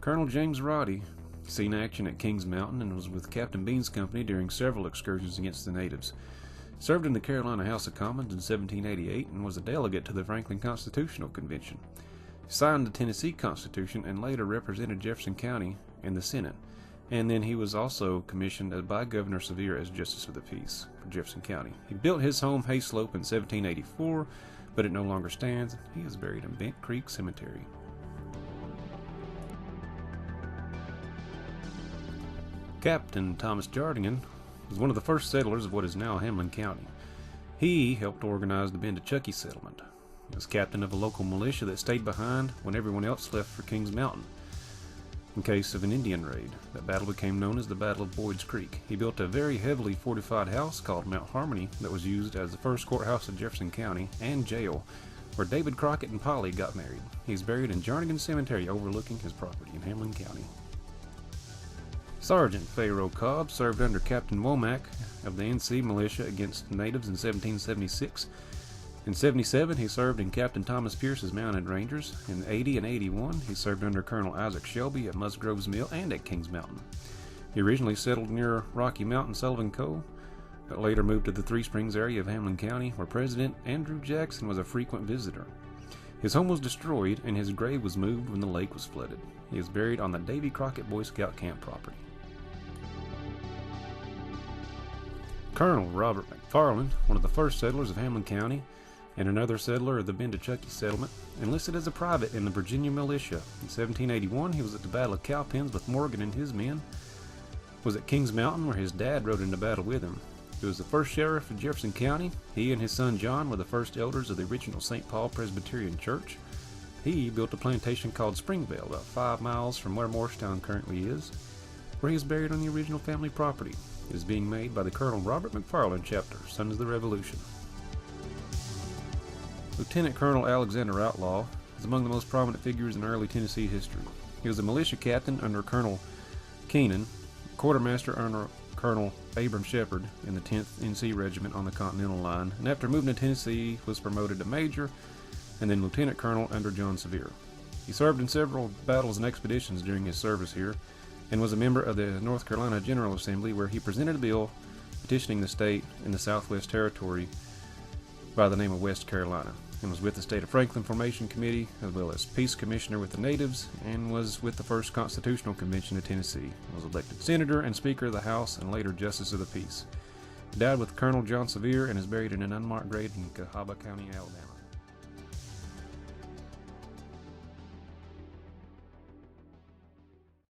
Colonel James Roddy seen action at Kings Mountain and was with Captain Bean's company during several excursions against the natives. Served in the Carolina House of Commons in 1788 and was a delegate to the Franklin Constitutional Convention. Signed the Tennessee Constitution and later represented Jefferson County in the Senate. And then he was also commissioned by Governor Sevier as Justice of the Peace for Jefferson County. He built his home Hayslope in 1784, but it no longer stands. He is buried in Bent Creek Cemetery. Captain Thomas Jardinian was one of the first settlers of what is now Hamblen County. He helped organize the Bendachucky settlement. He was captain of a local militia that stayed behind when everyone else left for Kings Mountain in case of an Indian raid. That battle became known as the Battle of Boyd's Creek. He built a very heavily fortified house called Mount Harmony that was used as the first courthouse of Jefferson County and jail, where David Crockett and Polly got married. He's buried in Jernigan Cemetery overlooking his property in Hamblen County. Sergeant Pharaoh Cobb served under Captain Womack of the NC militia against natives in 1776. In 77, he served in Captain Thomas Pierce's Mounted Rangers. In 80 and 81, he served under Colonel Isaac Shelby at Musgrove's Mill and at Kings Mountain. He originally settled near Rocky Mountain, Sullivan Cove, but later moved to the Three Springs area of Hamblen County, where President Andrew Jackson was a frequent visitor. His home was destroyed, and his grave was moved when the lake was flooded. He is buried on the Davy Crockett Boy Scout camp property. Colonel Robert McFarland, one of the first settlers of Hamblen County, and another settler of the Bendachucky settlement, enlisted as a private in the Virginia militia. In 1781, he was at the Battle of Cowpens with Morgan and his men, was at Kings Mountain where his dad rode into battle with him. He was the first sheriff of Jefferson County. He and his son John were the first elders of the original St. Paul Presbyterian Church. He built a plantation called Springvale, about 5 miles from where Morristown currently is, where he is buried on the original family property. It is being made by the Colonel Robert McFarland chapter, Sons of the Revolution. Lieutenant Colonel Alexander Outlaw is among the most prominent figures in early Tennessee history. He was a militia captain under Colonel Keenan, quartermaster under Colonel Abram Shepard in the 10th NC Regiment on the Continental Line, and after moving to Tennessee was promoted to major and then lieutenant colonel under John Sevier. He served in several battles and expeditions during his service here, and was a member of the North Carolina General Assembly, where he presented a bill petitioning the state in the Southwest Territory by the name of West Carolina, and was with the State of Franklin Formation Committee, as well as Peace Commissioner with the natives, and was with the First Constitutional Convention of Tennessee. Was elected Senator and Speaker of the House, and later Justice of the Peace. He died with Colonel John Sevier and is buried in an unmarked grave in Cahaba County, Alabama.